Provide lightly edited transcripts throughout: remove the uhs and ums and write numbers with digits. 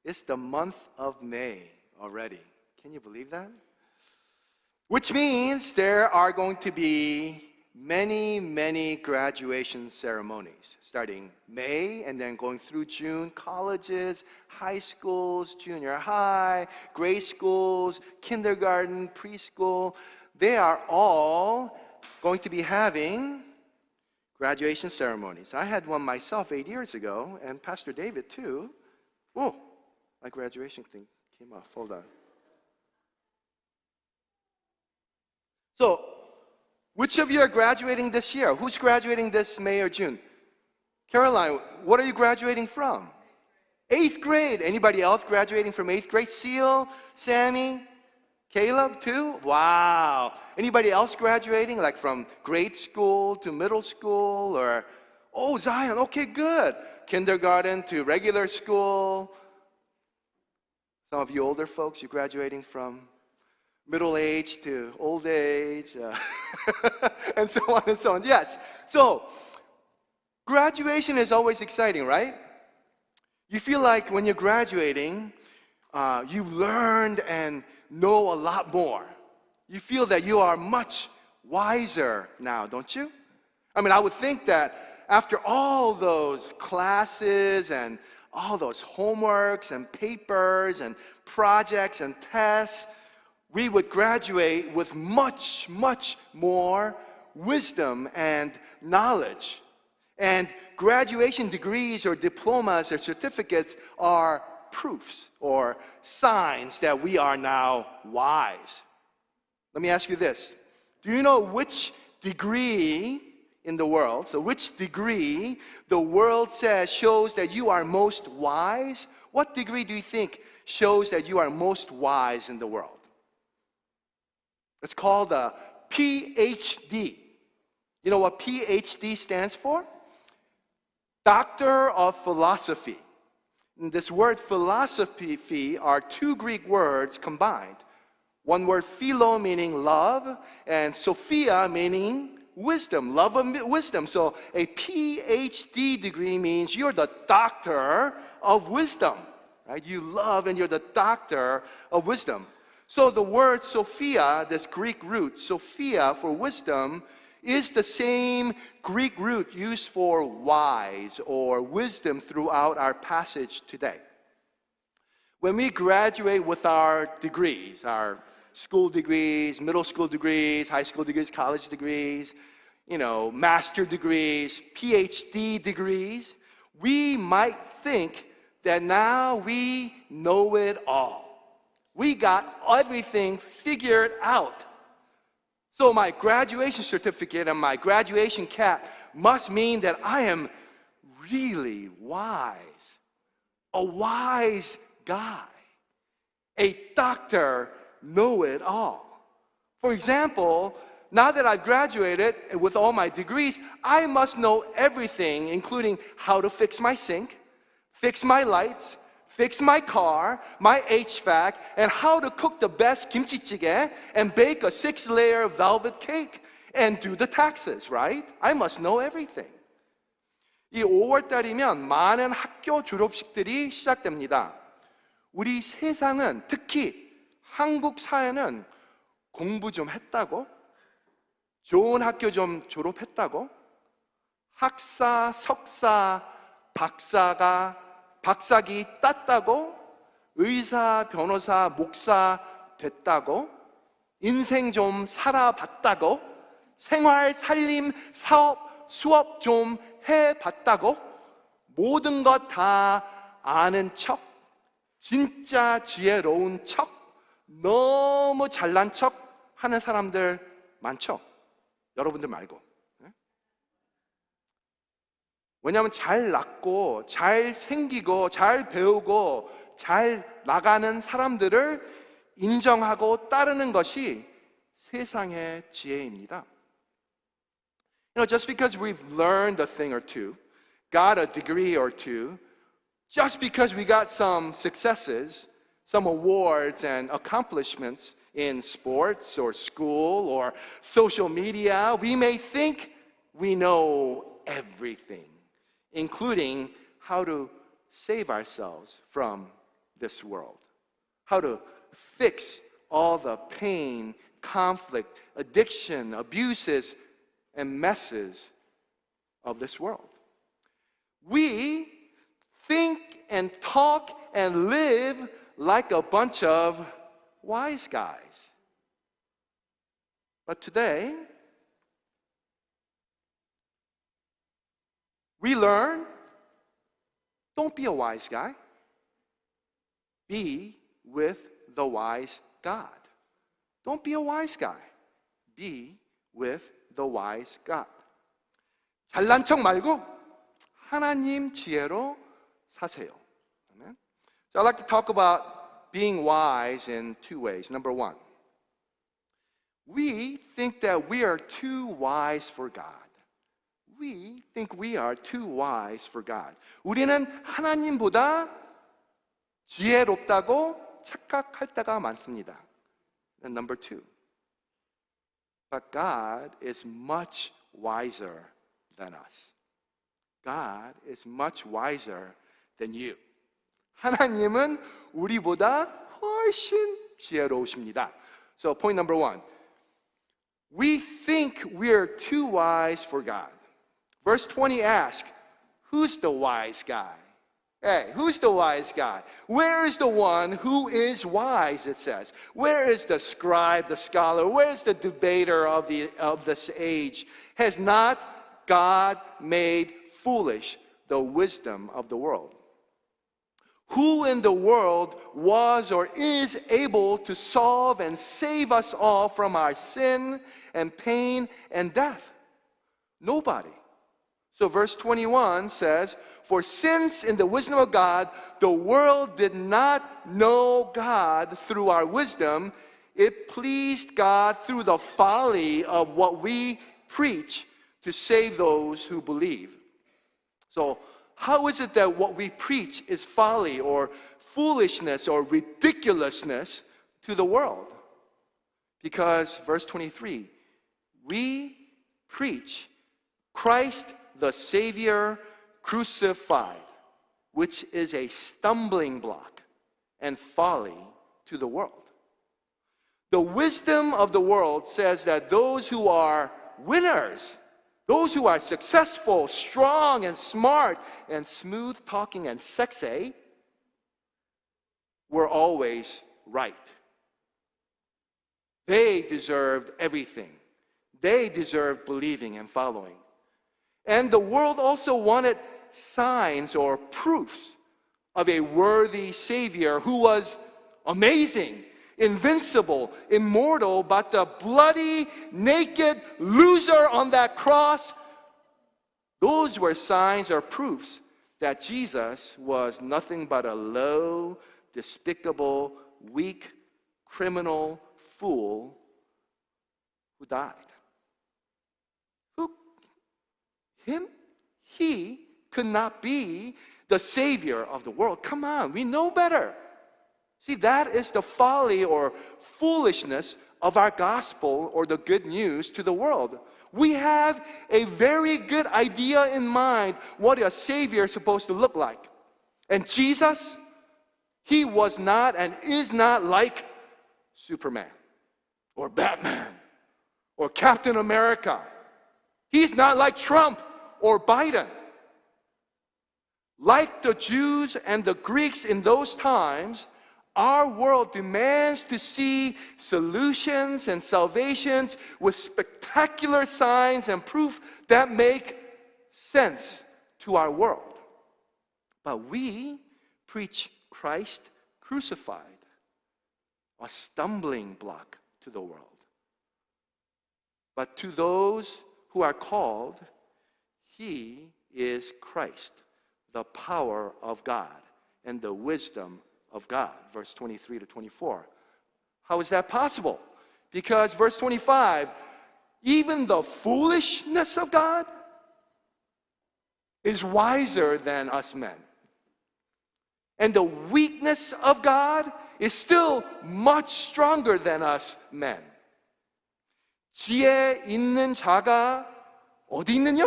It's the month of May already. Can you believe that? Which means there are going to be many graduation ceremonies starting May and then going through June. Colleges, high schools, junior high, grade schools, kindergarten, preschool, they are all going to be having graduation ceremonies. I had one myself 8 years ago, and Pastor David too. Oh, my graduation thing came off. Hold on. So, which of you are graduating this year? Who's graduating this May or June? Caroline, what are you graduating from? 8th grade. Anybody else graduating from 8th grade? Seal, Sammy, Caleb too? Wow. Anybody else graduating like from grade school to middle school or, oh, Zion, okay, good. Kindergarten to regular school. Some of you older folks, you're graduating from middle age to old age, and so on and so on. Yes. So, graduation is always exciting, right? You feel like when you're graduating, you've learned and know a lot more. You feel that you are much wiser now, don't you? I mean, I would think that after all those classes and all those homeworks and papers and projects and tests, we would graduate with much more wisdom and knowledge. And graduation degrees or diplomas or certificates are proofs or signs that we are now wise. Let me ask you this. Do you know which degree in the world, so which degree the world says shows that you are most wise? What degree do you think shows that you are most wise in the world? It's called a PhD. You know what PhD stands for? Doctor of Philosophy. And this word philosophy are two Greek words combined. One word philo meaning love, and Sophia meaning wisdom, love of wisdom. So a PhD degree means you're the doctor of wisdom, right? You love and you're the doctor of wisdom. So the word Sophia, this Greek root, Sophia for wisdom, is the same Greek root used for wise or wisdom throughout our passage today. When we graduate with our degrees, our school degrees, middle school degrees, high school degrees, college degrees, master degrees, PhD degrees, we might think that now we know it all. We got everything figured out. So my graduation certificate and my graduation cap must mean that I am really wise, a wise guy, a doctor know-it-all. For example, now that I've graduated with all my degrees, I must know everything, including how to fix my sink, fix my lights, fix my car, my HVAC, and how to cook the best kimchi jjigae and bake a 6-layer velvet cake and do the taxes, right? I must know everything. 이 5월달이면 많은 학교 졸업식들이 시작됩니다. 우리 세상은, 특히 한국 사회는 공부 좀 했다고, 좋은 학교 좀 졸업했다고, 학사, 석사, 박사기 땄다고, 의사, 변호사, 목사 됐다고, 인생 좀 살아봤다고, 생활, 살림, 사업, 수업 좀 해봤다고, 모든 것 다 아는 척, 진짜 지혜로운 척, 너무 잘난 척 하는 사람들 많죠? 여러분들 말고. 왜냐하면 잘 낳고, 잘 생기고, 잘 배우고, 잘 나가는 사람들을 인정하고 따르는 것이 세상의 지혜입니다. Just because we've learned a thing or two, got a degree or two, just because we got some successes, some awards and accomplishments in sports or school or social media, we may think we know everything, including how to save ourselves from this world, how to fix all the pain, conflict, addiction, abuses, and messes of this world. We think and talk and live like a bunch of wise guys. But today, we learn, don't be a wise guy. Be with the wise God. Don't be a wise guy. Be with the wise God. 잘난 척 말고 하나님 지혜로 사세요. Amen. So I'd like to talk about being wise in two ways. Number one, we think that we are too wise for God. We think we are too wise for God. 우리는 하나님보다 지혜롭다고 착각할 때가 많습니다. And number two, but God is much wiser than us. God is much wiser than you. 하나님은 우리보다 훨씬 지혜로우십니다. So point number one, we think we're too wise for God. Verse 20 asks, who's the wise guy? Hey, who's the wise guy? Where is the one who is wise, it says? Where is the scribe, the scholar? Where is the debater of this age? Has not God made foolish the wisdom of the world? Who in the world was or is able to solve and save us all from our sin and pain and death? Nobody. So verse 21 says, for since in the wisdom of God, the world did not know God through our wisdom, it pleased God through the folly of what we preach to save those who believe. So how is it that what we preach is folly or foolishness or ridiculousness to the world? Because, verse 23, we preach Christ the Savior crucified, which is a stumbling block and folly to the world. The wisdom of the world says that those who are winners, those who are successful, strong, and smart, and smooth talking and sexy, were always right. They deserved everything. They deserved believing and following. And the world also wanted signs or proofs of a worthy Savior who was amazing, invincible, immortal, but the bloody, naked loser on that cross, those were signs or proofs that Jesus was nothing but a low, despicable, weak, criminal fool who died. Who? Him? He could not be the Savior of the world. Come on, we know better. See, that is the folly or foolishness of our gospel or the good news to the world. We have a very good idea in mind what a Savior is supposed to look like. And Jesus, He was not and is not like Superman or Batman or Captain America. He's not like Trump or Biden. Like the Jews and the Greeks in those times, our world demands to see solutions and salvations with spectacular signs and proof that make sense to our world. But we preach Christ crucified, a stumbling block to the world. But to those who are called, He is Christ, the power of God and the wisdom of God. Verse 23 to 24. How is that possible? Because verse 25, even the foolishness of God is wiser than us men. And the weakness of God is still much stronger than us men. 지혜 있는 자가 어디 있느냐?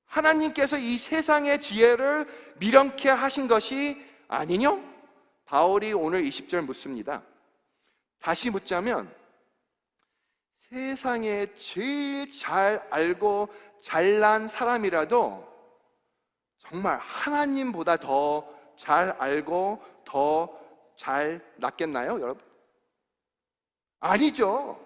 하나님께서 이 세상의 지혜를 미련케 하신 것이 아니뇨? 바울이 오늘 20절 묻습니다. 다시 묻자면 세상에 제일 잘 알고 잘난 사람이라도 정말 하나님보다 더 잘 알고 더 잘 낫겠나요, 여러분? 아니죠.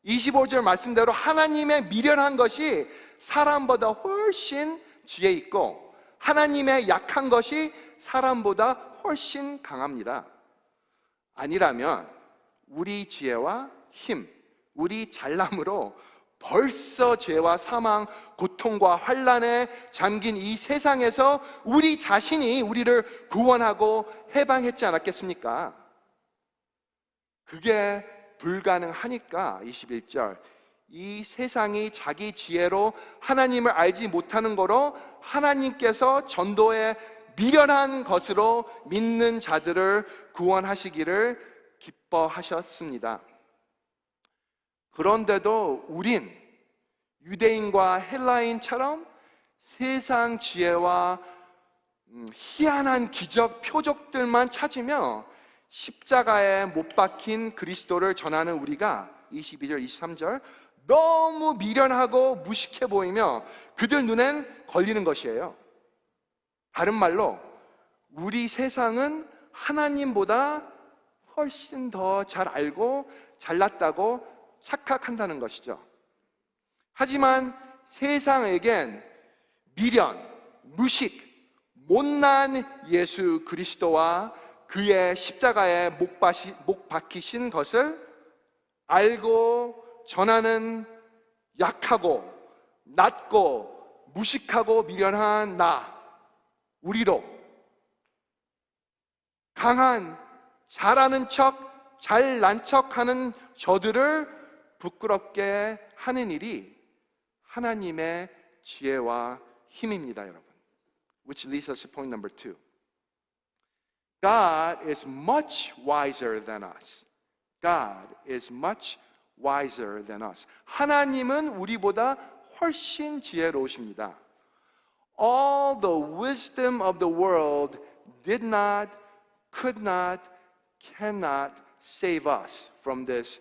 25절 말씀대로 하나님의 미련한 것이 사람보다 훨씬 지혜 있고 하나님의 약한 것이 사람보다 훨씬 강합니다. 아니라면 우리 지혜와 힘, 우리 잘남으로 벌써 죄와 사망, 고통과 환난에 잠긴 이 세상에서 우리 자신이 우리를 구원하고 해방했지 않았겠습니까? 그게 불가능하니까 21절 이 세상이 자기 지혜로 하나님을 알지 못하는 거로 하나님께서 전도에 미련한 것으로 믿는 자들을 구원하시기를 기뻐하셨습니다. 그런데도 우린 유대인과 헬라인처럼 세상 지혜와 희한한 기적 표적들만 찾으며 십자가에 못 박힌 그리스도를 전하는 우리가 22절, 23절 너무 미련하고 무식해 보이며 그들 눈엔 걸리는 것이에요. 다른 말로 우리 세상은 하나님보다 훨씬 더 잘 알고 잘났다고 착각한다는 것이죠. 하지만 세상에겐 미련, 무식, 못난 예수 그리스도와 그의 십자가에 못 박히신 것을 알고 전하는 약하고 낮고 무식하고 미련한 우리로 강한 잘하는 척, 잘난 척하는 저들을 부끄럽게 하는 일이 하나님의 지혜와 힘입니다, 여러분. Which leads us to point number 2. God is much wiser than us. God is much wiser than us. 하나님은 우리보다 훨씬 지혜로우십니다. All the wisdom of the world did not, could not, cannot save us from this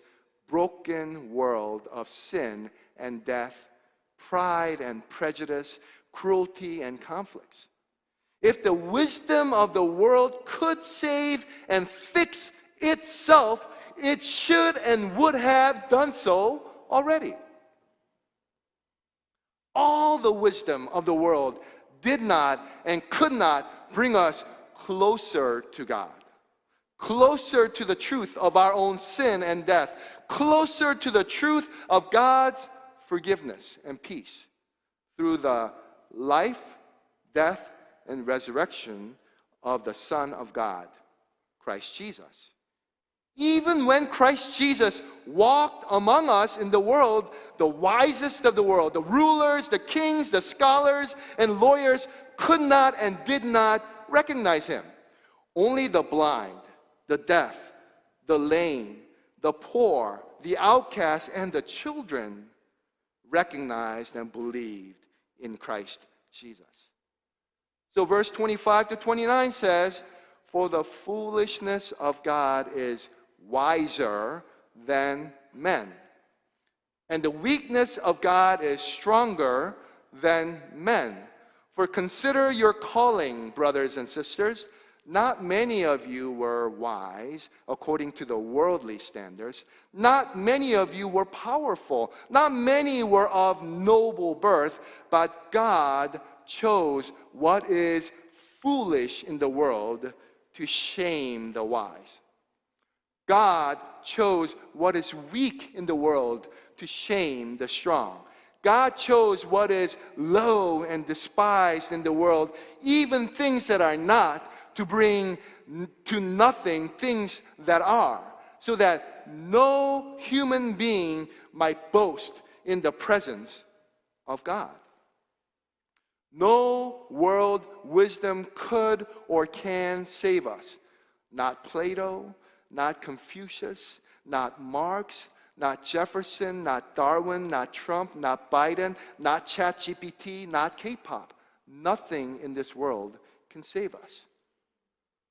broken world of sin and death, pride and prejudice, cruelty and conflicts. If the wisdom of the world could save and fix itself, it should and would have done so already. All the wisdom of the world did not and could not bring us closer to God, closer to the truth of our own sin and death, closer to the truth of God's forgiveness and peace through the life, death, and resurrection of the Son of God, Christ Jesus. Even when Christ Jesus walked among us in the world, the wisest of the world, the rulers, the kings, the scholars, and lawyers could not and did not recognize him. Only the blind, the deaf, the lame, the poor, the outcast, and the children recognized and believed in Christ Jesus. So verse 25 to 29 says, for the foolishness of God is wiser than men, and the weakness of God is stronger than men. For consider your calling, brothers and sisters. Not many of you were wise according to the worldly standards. Not many of you were powerful. Not many were of noble birth. But God chose what is foolish in the world to shame the wise. God chose what is weak in the world to shame the strong. God chose what is low and despised in the world, even things that are not, to bring to nothing things that are, so that no human being might boast in the presence of God. No world wisdom could or can save us. Not Plato, not Confucius, not Marx, not Jefferson, not Darwin, not Trump, not Biden, not ChatGPT, not K-pop. Nothing in this world can save us.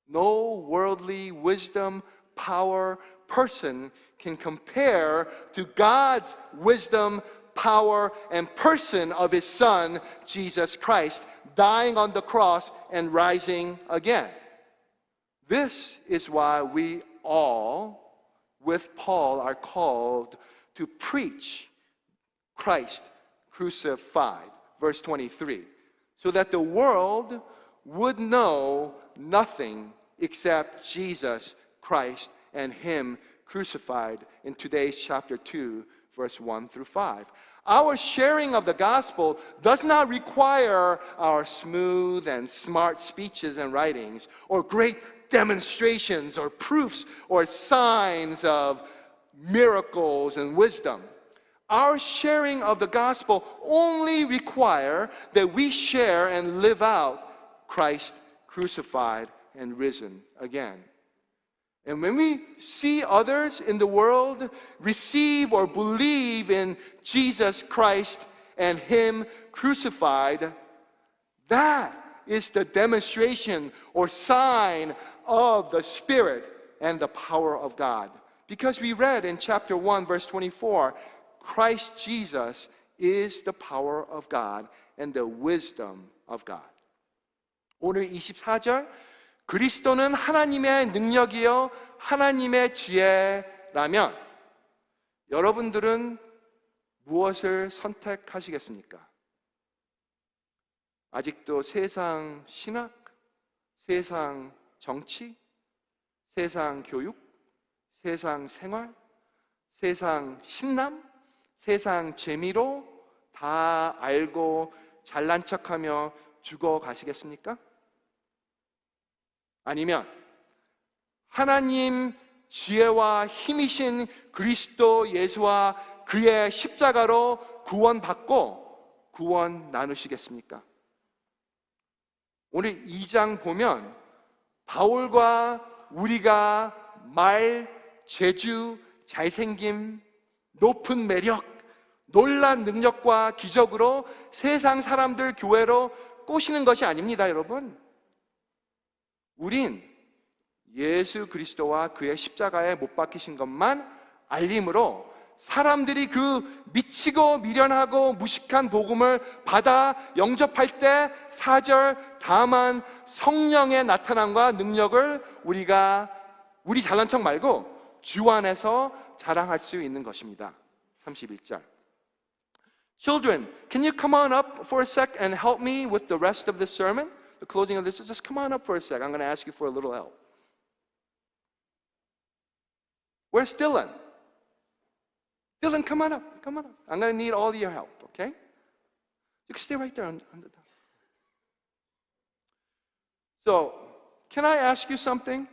No worldly wisdom, power, person can compare to God's wisdom, power, and person of His Son, Jesus Christ, dying on the cross and rising again. This is why we all, with Paul, are called to preach Christ crucified. Verse 23. So that the world would know nothing except Jesus Christ and Him crucified in today's chapter 2, verse 1 through 5. Our sharing of the gospel does not require our smooth and smart speeches and writings, or great demonstrations, or proofs, or signs of miracles and wisdom. Our sharing of the gospel only require that we share and live out Christ crucified and risen again. And when we see others in the world receive or believe in Jesus Christ and Him crucified, that is the demonstration or sign of the Spirit and the power of God. Because we read in chapter 1, verse 24, Christ Jesus is the power of God and the wisdom of God. 오늘 24절, 그리스도는 하나님의 능력이요 하나님의 지혜라면 여러분들은 무엇을 선택하시겠습니까? 아직도 세상 신학, 세상 정치, 세상 교육, 세상 생활, 세상 신남, 세상 재미로 다 알고 잘난 척하며 죽어가시겠습니까? 아니면 하나님 지혜와 힘이신 그리스도 예수와 그의 십자가로 구원받고 구원 나누시겠습니까? 오늘 2장 보면 바울과 우리가 말, 재주, 잘생김, 높은 매력, 놀란 능력과 기적으로 세상 사람들 교회로 꼬시는 것이 아닙니다, 여러분. 우린 예수 그리스도와 그의 십자가에 못 박히신 것만 알림으로 사람들이 그 미치고 미련하고 무식한 복음을 받아 영접할 때 4절 다만 성령의 나타남과 능력을 우리 잘난 척 말고 주 안에서 자랑할 수 있는 것입니다. 31절. Children, can you come on up for a sec and help me with the rest of this sermon? The closing of this, just come on up for a sec. I'm going to ask you for a little help. Where's Dylan? Dylan, come on up. Come on up. I'm going to need all your help, okay? You can stay right there on the top. So, can I ask you something?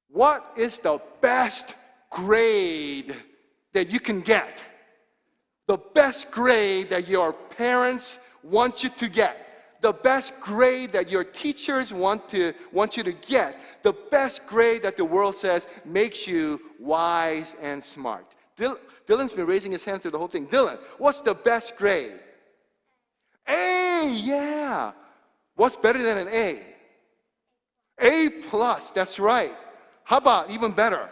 What is the best grade that you can get? The best grade that your parents want you to get. The best grade that your teachers want you to get. The best grade that the world says makes you wise and smart. Dylan's been raising his hand through the whole thing. Dylan, what's the best grade? A, yeah. What's better than an A? A plus, that's right. How about even better?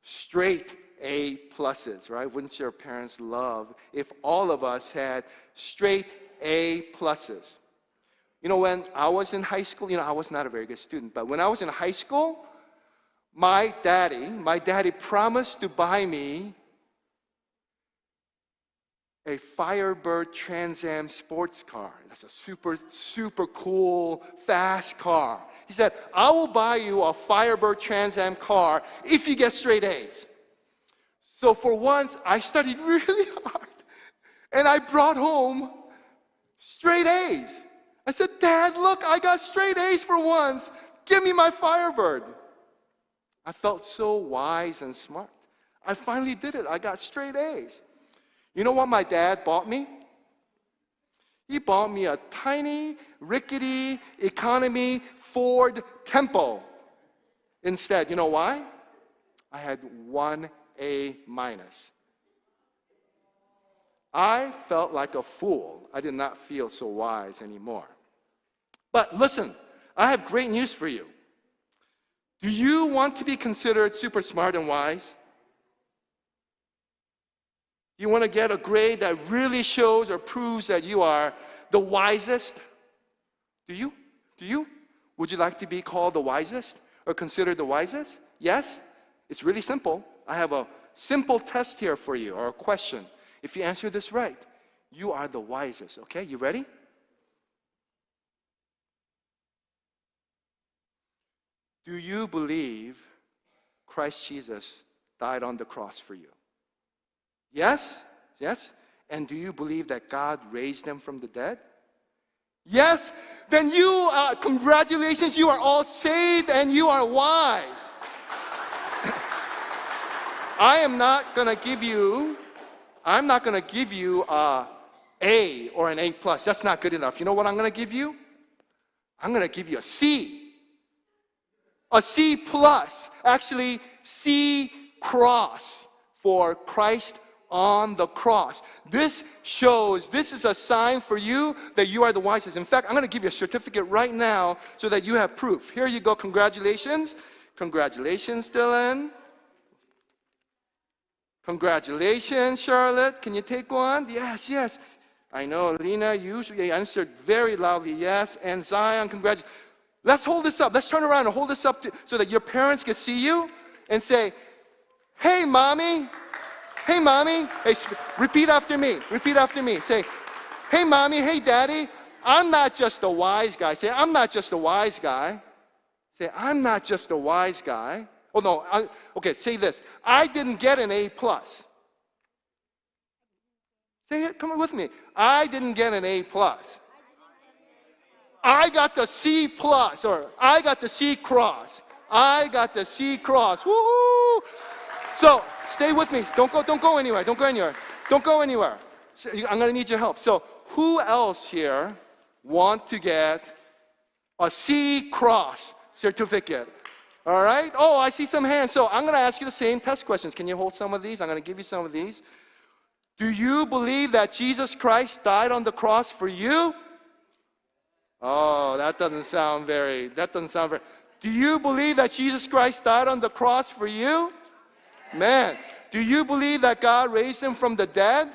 Straight A pluses, right? Wouldn't your parents love if all of us had straight A pluses? You know, when I was in high school, I was not a very good student, but when I was in high school, my daddy promised to buy me a Firebird Trans Am sports car. That's a super, super cool, fast car. He said, I will buy you a Firebird Trans Am car if you get straight A's. So for once, I studied really hard, and I brought home straight A's. I said, Dad, look, I got straight A's for once. Give me my Firebird. I felt so wise and smart. I finally did it. I got straight A's. You know what my dad bought me? He bought me a tiny, rickety, economy Ford Tempo instead. You know why? I had 1 A minus. I felt like a fool. I did not feel so wise anymore. But listen, I have great news for you. Do you want to be considered super smart and wise? You want to get a grade that really shows or proves that you are the wisest? Do you? Do you? Would you like to be called the wisest or considered the wisest? Yes? It's really simple. I have a simple test here for you, or a question. If you answer this right, you are the wisest. Okay, you ready? Do you believe Christ Jesus died on the cross for you? Yes? Yes? And do you believe that God raised him from the dead? Yes? Then you, congratulations, you are all saved and you are wise. I'm not going to give you a A or an A plus. That's not good enough. You know what I'm going to give you? I'm going to give you a C. A C plus. Actually, C cross for Christ on the cross. This is a sign for you that you are the wisest. In fact, I'm going to give you a certificate right now so that you have proof. Here you go. Congratulations. Congratulations, Dylan. Congratulations, Charlotte. Can you take one? Yes, yes. I know, Lena, you answered very loudly yes. And Zion, congratulations. Let's hold this up. Let's turn around and hold this up so that your parents can see you and say, hey, mommy. Hey, mommy. Hey, repeat after me. Repeat after me. Say, hey, mommy. Hey, daddy. I'm not just a wise guy. Say, I'm not just a wise guy. Say, I'm not just a wise guy. Oh, no. Okay, say this. I didn't get an A plus. Say it. Come on with me. I didn't get an A plus. I got the C plus, or I got the C cross. I got the C cross. Woohoo! So stay with me. Don't go anywhere. Don't go anywhere. Don't go anywhere. So, I'm going to need your help. So who else here want to get a C cross certificate? All right? Oh, I see some hands. So I'm going to ask you the same test questions. Can you hold some of these? I'm going to give you some of these. Do you believe that Jesus Christ died on the cross for you? Oh, that doesn't sound very. Do you believe that Jesus Christ died on the cross for you? Man, do you believe that God raised him from the dead?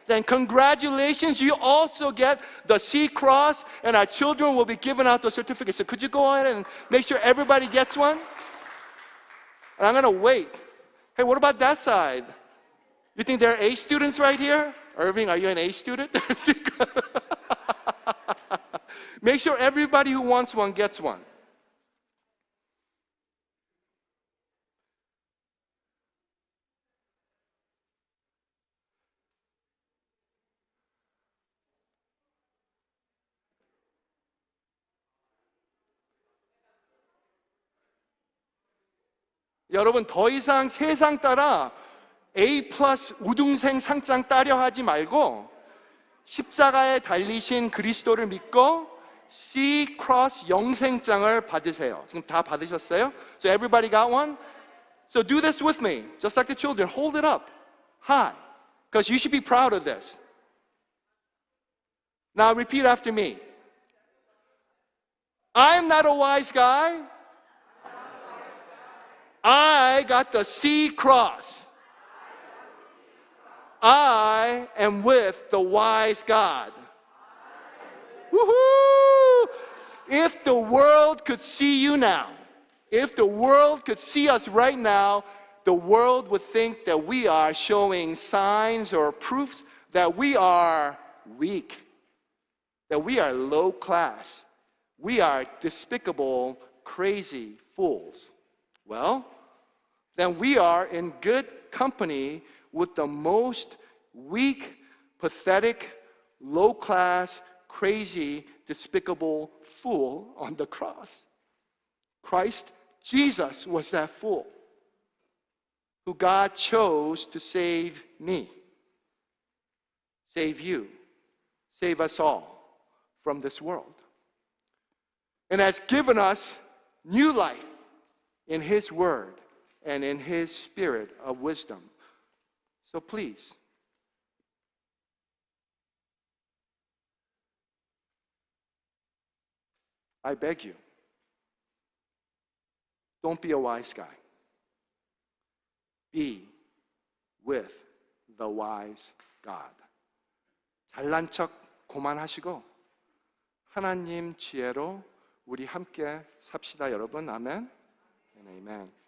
Then congratulations, you also get the C cross, and our children will be giving out the certificates. So could you go ahead and make sure everybody gets one? And I'm going to wait. Hey, what about that side? You think there are A students right here? Irving, are you an A student? Make sure everybody who wants one gets one. 여러분, 더 이상 세상 따라 A 플러스 우등생 상장 따려 하지 말고 십자가에 달리신 그리스도를 믿고 C 크로스 영생장을 받으세요. 지금 다 받으셨어요? So everybody got one? So do this with me. Just like the children. Hold it up high. Because you should be proud of this. Now repeat after me. I'm not a wise guy. I got the C cross. I am with the wise God. Woohoo! If the world could see you now, if the world could see us right now, the world would think that we are showing signs or proofs that we are weak, that we are low class, we are despicable, crazy fools. Well, then we are in good company with the most weak, pathetic, low-class, crazy, despicable fool on the cross. Christ Jesus was that fool who God chose to save me, save you, save us all from this world, and has given us new life in His Word and in His Spirit of wisdom. So please, I beg you, don't be a wise guy. Be with the wise God. 잘난 척 그만하시고 하나님 지혜로 우리 함께 삽시다, 여러분. 아멘. 아멘.